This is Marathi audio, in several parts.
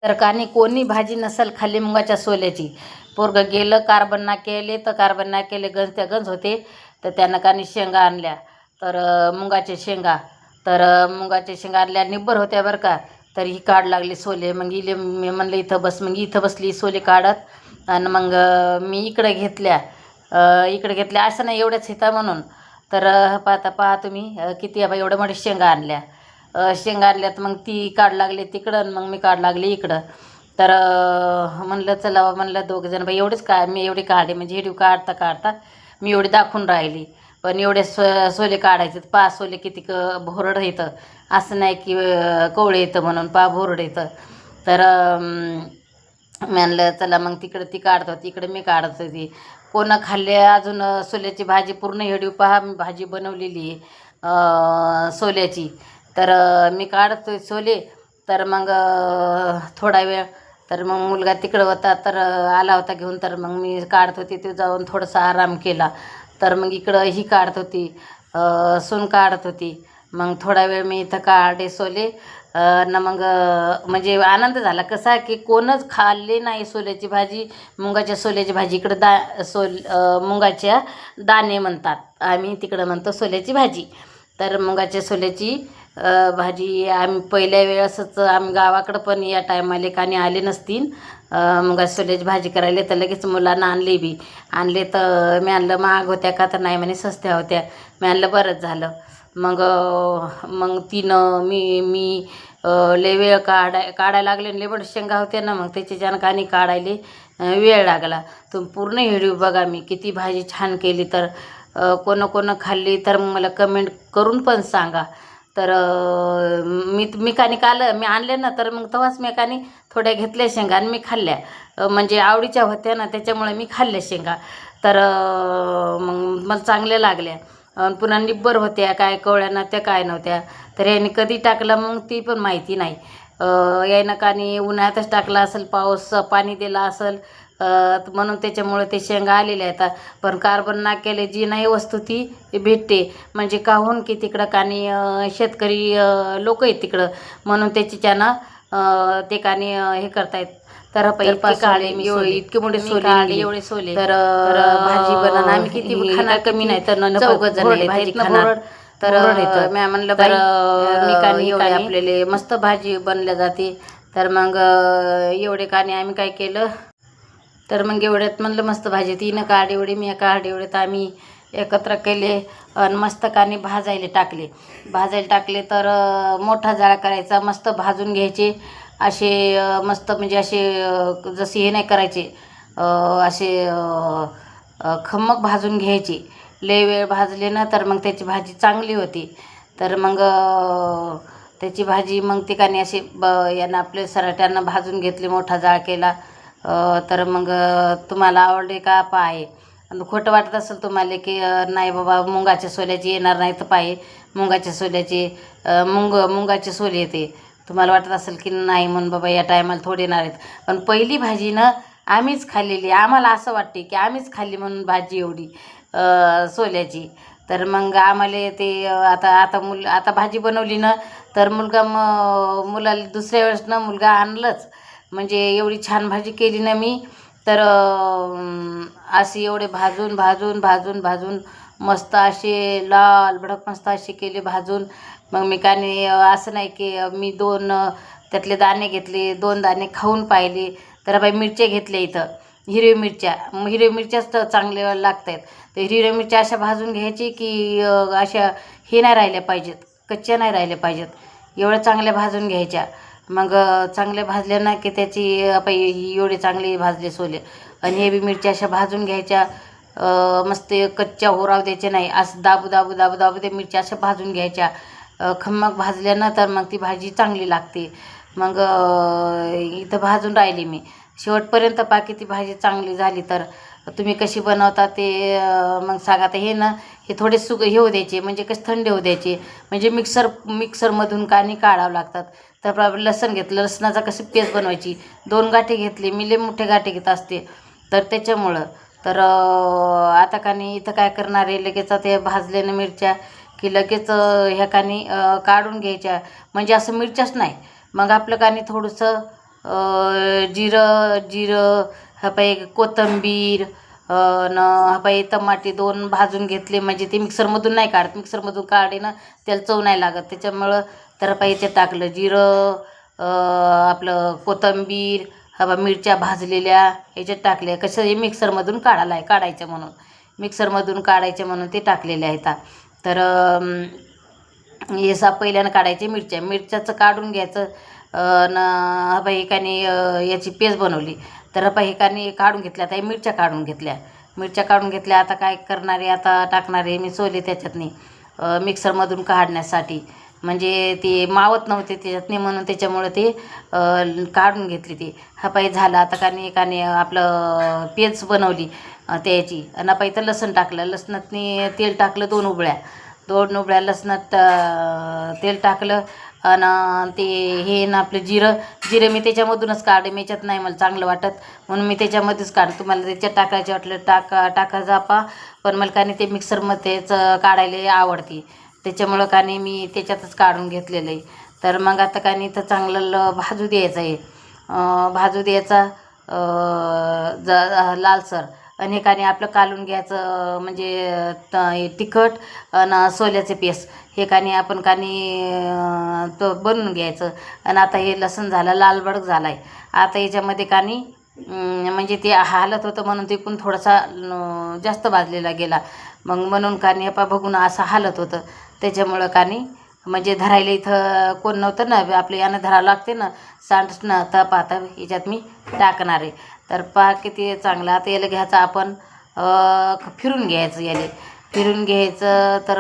तर कानी कोणी भाजी नसल खाल्ली मुगाच्या सोल्याची. पोरगं गेलं कार्बन नाक्याले तर कार्बन नाक्याले गंज त्या गंज होते. तर त्यानं कानी शेंगा आणल्या, तर मुगाच्या शेंगा. तर मुगाच्या शेंगा आणल्या निब्बर होत्या बरं का. तर ही काढ लागली सोले. मग इले मी म्हणलं इथं बस. मग इथं बसली सोले काढत. आणि मग मी इकडे घेतल्या. असं नाही एवढ्याच हिता म्हणून. तर पहा तुम्ही किती बा एवढ्या मोठ्या शेंगा आणल्या. शेंगा आणल्यात. मग ती काढ लागली तिकडं आणि मग मी काढ लागली इकडं. तर म्हणलं चला म्हणलं दोघंजण बाई एवढेच का मी एवढी काढले म्हणजे हिडीव काढता काढता मी एवढी दाखवून राहिली. पण एवढे सोले काढायचे. सोले किती भोरड येतं. असं नाही की कोवळे येतं म्हणून भोरड येतं. तर म्हणलं चला मग तिकडं ती काढत होती, इकडे मी काढत होती. कोणं खाल्ले अजून सोल्याची भाजी पूर्ण हिडीव पहा मी भाजी बनवलेली सोल्याची. तर मी काढतोय सोले. तर मग थोडा वेळ तर मग मुलगा तिकडं होता तर आला होता घेऊन. तर मग मी काढत होती ते जाऊन थोडासा आराम केला. तर मग इकडं ही काढत होती, सून काढत होती. मग थोडा वेळ मी इथं काढे सोले. न मग म्हणजे आनंद झाला कसा की कोणच खाल्ले नाही सोल्याची भाजी. मुगाच्या सोल्याची भाजी इकडं मुगाच्या दाणे म्हणतात, आम्ही तिकडं म्हणतो सोल्याची भाजी. तर मुगाच्या सोल्याची भाजी आम्ही पहिल्या वेळेसच आम्ही गावाकडं पण या टायमाले कानी आले नसतील मुगाच्या सोल्याची भाजी करायला. तर लगेच मुलांना आणले तर मी आणलं महाग होत्या का तर नाही म्हणे स्वस्त्या होत्या. मी आणलं बरंच झालं. मग मग तिनं मी लय वेळ काढायला लागले. लय बड शेंगा होत्या ना. मग त्याची कानी काढायला वेळ लागला. तुम्ही पूर्ण व्हिडिओ बघा मी किती भाजी छान केली. तर कोणं खाल्ली तर मग मला कमेंट करून पण सांगा. तर मी मी आणले ना. तर मग तेव्हाच मी थोड्या घेतल्या शेंगा आणि मी खाल्ल्या. म्हणजे आवडीच्या होत्या ना त्याच्यामुळे मी खाल्ल्या शेंगा. तर मग मला चांगल्या लागल्या. पुन्हा निब्बर होत्या, काय कवळ्या त्या काय नव्हत्या. तर याने कधी टाकलं मग ती पण माहिती नाही. यानं कानी उन्हाळ्यातच टाकला असेल, पाऊस पाणी दिला असेल म्हणून त्याच्यामुळे ते शेंगा आलेल्या आहेत. पण कार्बन नाक्याला जी नाही वस्तू ती भेटते. म्हणजे काहून की तिकडं कानी शेतकरी लोक आहेत तिकडं म्हणून ते कानी हे करतायत. तर इतके काढले मी इतके मोठे सोले एवढे सोले. तर भाजी बनवून आम्ही किती खाणार कमी नाही तर चौघजण भाजी खाणार. तर मी म्हणलं तर मी कानी एवढे आपल्याला मस्त भाजी बनल्या जाते. तर मग एवढे कानी आम्ही काय केलं. तर मग एवढ्यात म्हणलं मस्त भाजी तिनं काढ एवढी मी काढ एवढे तर आम्ही एकत्र केले आणि मस्त कानी भाजायला टाकले. तर मोठा जाळ करायचा, मस्त भाजून घ्यायचे असे. मस्त म्हणजे असे जसे हे नाही करायचे, असे खम्मक भाजून घ्यायचे. लय वेळ भाजले ना तर मग त्याची भाजी चांगली होती. तर मग त्याची भाजी मग ती कानी अशी यानं आपले सराट्यानं भाजून घेतली, मोठा जाळ केला. तर मग तुम्हाला आवडले का पाहे. आणि खोटं वाटत असेल तुम्हाला की नाही बाबा मुगाच्या सोल्याची येणार नाही तर पाहे मुगाच्या सोल्याची मुगाचे सोले येते. तुम्हाला वाटत असेल की नाही म्हणून बाबा या टायमाला थोडी येणार आहेत. पण पहिली भाजी ना आम्हीच खाल्लेली. आम्हाला असं वाटते की आम्हीच खाल्ली म्हणून भाजी एवढी सोल्याची. तर मग आम्हाला ते आता भाजी बनवली ना तर मुलाला दुसऱ्या वेळेस ना मुलगा आणलंच. म्हणजे एवढी छान भाजी केली ना मी. तर अशी एवढे भाजून मस्त असे लाल भडक मस्त असे केले भाजून. मग मी असं नाही की मी त्यातले दाणे घेतले, 2 दाणे खाऊन पाहिले. तर बाई मिरच्या घेतल्या इथं, हिरव्या मिरच्याच तर चांगल्या लागत आहेत. तर हिरव्या मिरच्या अशा भाजून घ्यायची की अशा हे नाही राहिल्या पाहिजेत, कच्च्या नाही राहिल्या पाहिजेत, एवढ्या चांगल्या भाजून घ्यायच्या. मग चांगले भाजले ना की त्याची एवढे चांगले भाजले सोले. आणि हे बी मिरच्या अशा भाजून घ्यायच्या, मस्त कच्च्या होराव द्यायचे नाही. असं दाबू ते मिरच्या अशा भाजून घ्यायच्या. खम्मक भाजल्यानं तर मग ती भाजी चांगली लागते. मग इथं भाजून राहिली मी शेवटपर्यंत. बाकी ती भाजी चांगली झाली. तर तुम्ही कशी बनवता ते मग सांगा. तर हे थोडे हे होऊ द्यायचे, म्हणजे कसं थंड होऊ द्यायचे. म्हणजे मिक्सरमधून काढावं लागतात. तर लसण घेतलं, लसणाचा कशी पेस्ट बनवायची. 2 गाठी घेतली मी, लय मोठे गाठी घेत असते तर त्याच्यामुळं. तर आता इथं काय करणार आहे, लगेच ते भाजलेल्या मिरच्या की लगेच ह्या काढून घ्यायच्या. म्हणजे असं मिरच्याच नाही, मग आपलं थोडंसं जिरं हा पाय कोथिंबीर न हा पाय टमाटे 2 भाजून घेतले, म्हणजे ते मिक्सरमधून नाही काढत, मिक्सरमधून काढे ना त्याला चव नाही लागत, त्याच्यामुळं तर पाय ते टाकलं जिरं, आपलं कोथिंबीर, हा बा मिरच्या भाजलेल्या याच्यात टाकल्या, कसं हे मिक्सरमधून काढायचं म्हणून, मिक्सरमधून काढायचे म्हणून ते टाकलेले आहेत. तर हे पहिल्यानं काढायचे मिरच्याचं काढून घ्यायचं. न बाई एकाने याची पेस्ट बनवली, तर बाई एकाने काढून घेतल्या, आता मिरच्या काढून घेतल्या. आता काय करणारे, आता टाकणारे मी सोले त्याच्यातनी मिक्सरमधून काढण्यासाठी, म्हणजे ते मावत नव्हते त्याच्यातनी, म्हणून त्याच्यामुळं ते काढून घेतली. ते हा पाई झालं. आता एकाने आपलं पेस्ट बनवली त्याची, आणि पाई तर लसण टाकलं, लसणातनी तेल टाकलं, 2 उबळ्या लसणात तेल टाकलं. आणि ते हे ना आपलं जिरं मी त्याच्यामधूनच काढे, मी याच्यात नाही मला चांगलं वाटत, म्हणून मी त्याच्यामध्येच तुम्हाला त्याच्यात टाकायचे वाटलं टाका जापा, पण मला ते मिक्सरमध्येच काढायला आवडते, त्याच्यामुळं मी त्याच्यातच काढून घेतलेलं आहे. तर मग आता इथं चांगलं भाजू द्यायचं आहे, भाजू द्यायचा लालसर. आणि आपलं कालून घ्यायचं, म्हणजे तिखट आणि सोल्याचे पेस्ट हे आपण तो बनवून घ्यायचं. आणि आता हे लसूण झालं लालबडक झाला आहे. आता याच्यामध्ये म्हणजे ते हालत होतं म्हणून ते पण थोडासा जास्त भाजलेला गेला, मग म्हणून बघून असं हालत होतं, त्याच्यामुळं म्हणजे धरायला इथं कोण नव्हतं ना, आपल्या यानं धरावं लागते ना सांडणं, तर आता याच्यात मी टाकणार आहे. तर किती चांगलं. आता याला घ्यायचं आपण फिरून घ्यायचं, तर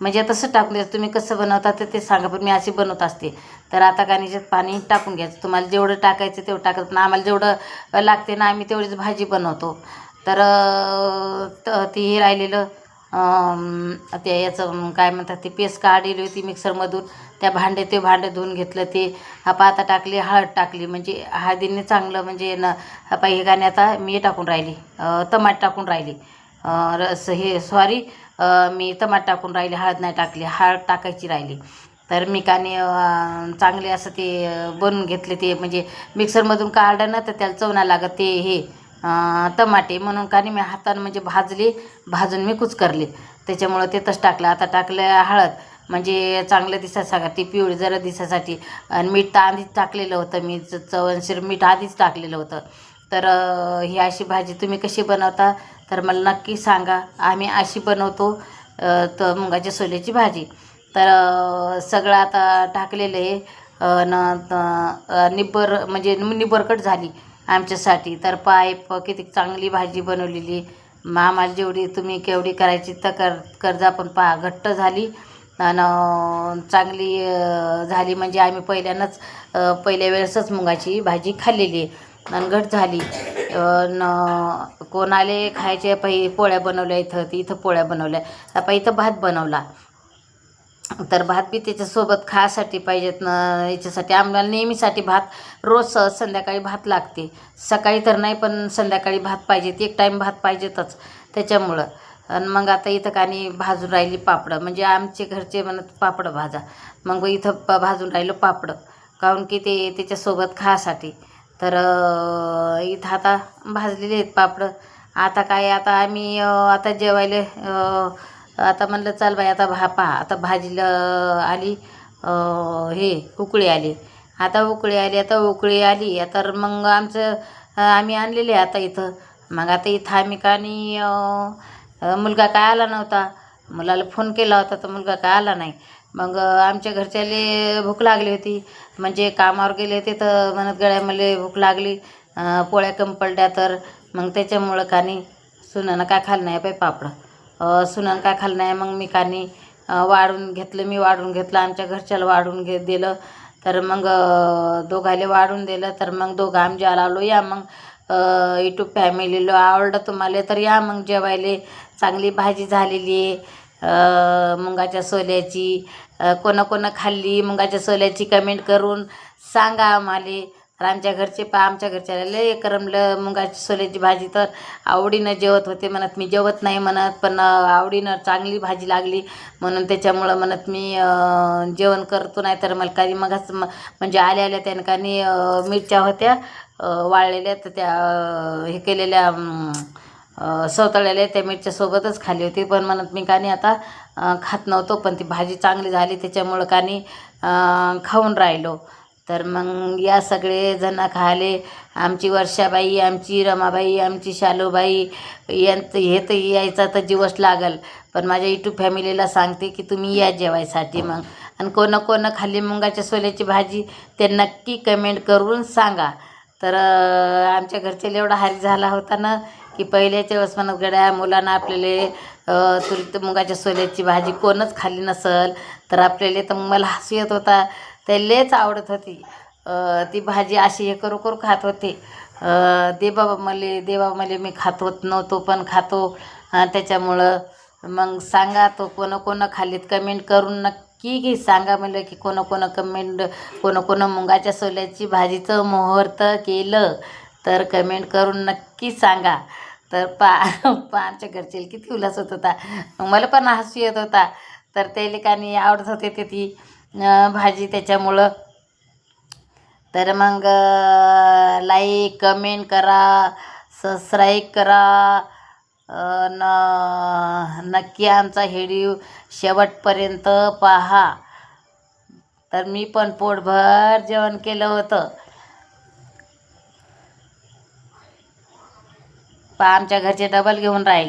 म्हणजे तसं टाकून द्यायचं. तुम्ही कसं बनवता ते सांगा, पण मी अशी बनवत असते. तर आता याच्यात पाणी टाकून घ्यायचं, तुम्हाला जेवढं टाकायचं तेवढं टाकत, पण आम्हाला जेवढं लागते ना आम्ही तेवढीच भाजी बनवतो. तर ती राहिलेलं ते याचं काय म्हणतात, ते पेस्ट काढलेली होती मिक्सरमधून, ते भांडे धुवून घेतलं. ते आता टाकली, हळद टाकली, म्हणजे हळदीने चांगलं, म्हणजे ना हे आता मी टाकून राहिली, टमाट टाकून राहिली, सॉरी मी टमाट टाकून राहिली, हळद नाही टाकली, हळद टाकायची राहिली. तर मी चांगले असं ते बनवून घेतले. ते म्हणजे मिक्सरमधून काढलं ना तर त्याला चव नाही लागत, ते हे टमाटे, म्हणून मी हातानं म्हणजे भाजून मी कुचकरले, त्याच्यामुळं ते तसं टाकलं. आता टाकलं हळद, म्हणजे चांगलं दिसायसाठी, पिवळी जरा दिसायसाठी. आणि मीठ तर आधीच टाकलेलं होतं, मी चवनशीर मीठ आधीच टाकलेलं होतं. तर ही अशी भाजी तुम्ही कशी बनवता तर मला नक्की सांगा. आम्ही अशी बनवतो तर मुगाच्या सोल्याची भाजी. तर सगळं आता टाकलेलं आहे, म्हणजे निबरकट झाली आमच्यासाठी. तर किती चांगली भाजी बनवलेली, आम्हाला जेवढी तुम्ही केवढी करायची तर कर्जा, पण घट्ट झाली आणि चांगली झाली. म्हणजे आम्ही पहिल्या वेळेसच मुगाची भाजी खाल्लेली आहे आणि घट झाली. कोणाले खायचे पोळ्या बनवल्या, इथं पोळ्या बनवल्या, इथं भात बनवला. तर भात बी त्याच्यासोबत खायसाठी पाहिजेत ना, याच्यासाठी आम्हाला नेहमीसाठी भात रोज संध्याकाळी भात लागते, सकाळी तर नाही पण संध्याकाळी भात पाहिजे, एक टाईम भात पाहिजेतच, त्याच्यामुळं. आणि मग आता इथं भाजून राहिली पापडं, म्हणजे आमचे घरचे म्हणत पापडं भाजा, मग इथं भाजून राहिलं पापडं, काहून की ते त्याच्यासोबत खायसाठी. तर इथं आता भाजलेले आहेत पापडं. आता आता आम्ही आता जेवायला आता म्हणलं चाल बाई, आता आता भाजीला आली उकळी आली. आता उकळी आली तर मग आम्ही आणलेले आता इथं. मग आता इथं आम्ही मुलगा काय आला नव्हता, मुलाला फोन केला होता तर मुलगा काय आला नाही. मग आमच्या घरच्याले भूक लागली होती, म्हणजे कामावर गेले होते, तर म्हणत गड्या मला भूक लागली, पोळ्या कमी पडल्या. तर मग त्याच्यामुळं सुनानं काय खाल्लं नाही बाई पापडं, सुनानं काय खाल्लं नाही. मग मी वाढून घेतलं, आमच्या घरच्याला वाढून दिलं. तर मग दोघायला वाढून दिलं. तर मग दोघं आम्ही जेवायला आलो. या मग यूट्यूब फॅमिलीला आवडलं तुम्हाला तर या मग जेवायला. चांगली भाजी झालेली आहे मुगाच्या सोल्याची. कोणा खाल्ली मुगाच्या सोल्याची कमेंट करून सांगा आम्हाला. तर आमच्या घरचे आमच्या घरच्याला लय करमलं मुगाची सोल्याची भाजी, तर आवडीनं जेवत होते. म्हणत मी जेवत नाही म्हणत, पण आवडीनं चांगली भाजी लागली म्हणून त्याच्यामुळं म्हणत मी जेवण करतो. नाही तर मला काही मगच म्हणजे आल्या आल्या त्यानं काही मिरच्या होत्या वाळलेल्या, तर त्या हे केलेल्या सवतळलेल्या त्या मिरच्यासोबतच खाली होती. पण म्हणत मी कानी आता खात नव्हतो, पण ती भाजी चांगली झाली त्याच्यामुळं कानी खाऊन राहिलो. तर मग या सगळे जण खाले. आमची वर्षाबाई, आमची रमाबाई, आमची शालूबाई यांचं हे तर यायचा तर जीवच लागल. पण माझ्या यूट्यूब फॅमिलीला सांगते की तुम्ही या जेवायसाठी. मग आणि कोणं खाल्ली मुगाच्या सोल्याची भाजी ते नक्की कमेंट करून सांगा. तर आमच्या घरच्याला एवढा हारी झाला होता ना की पहिल्याच्या वेळेस म्हणत गड्या मुलांना आपल्याला तुरी मुगाच्या सोल्याची भाजी कोणच खाल्ली नसल तर आपल्याला, तर मला हसू येत होता. त्यालाच आवडत होती ती भाजी, अशी हे करू करू खात होते. दे बाबा मला मी खात होत नव्हतो पण खातो. त्याच्यामुळं मग सांगा तो कोणं खाल्लीत कमेंट करून नक्की की सांगा मला की कोणं मुगाच्या सोल्याची भाजीचं मुहूर्त केलं तर कमेंट करून नक्की सांगा. तर आमच्या घरचे किती उल्हास होत होता, मला पण हसू येत होता. तर ते लेकानी आवडत होते ते ती भाजी त्याच्यामुळं. तर मग लाईक कमेंट करा, सबस्क्राईब करा, नक्की आमचा व्हिडिओ शेवटपर्यंत पहा. तर मी पण पोटभर जेवण केलं होतं. आमच्या घरचे डबल घेऊन राहिले.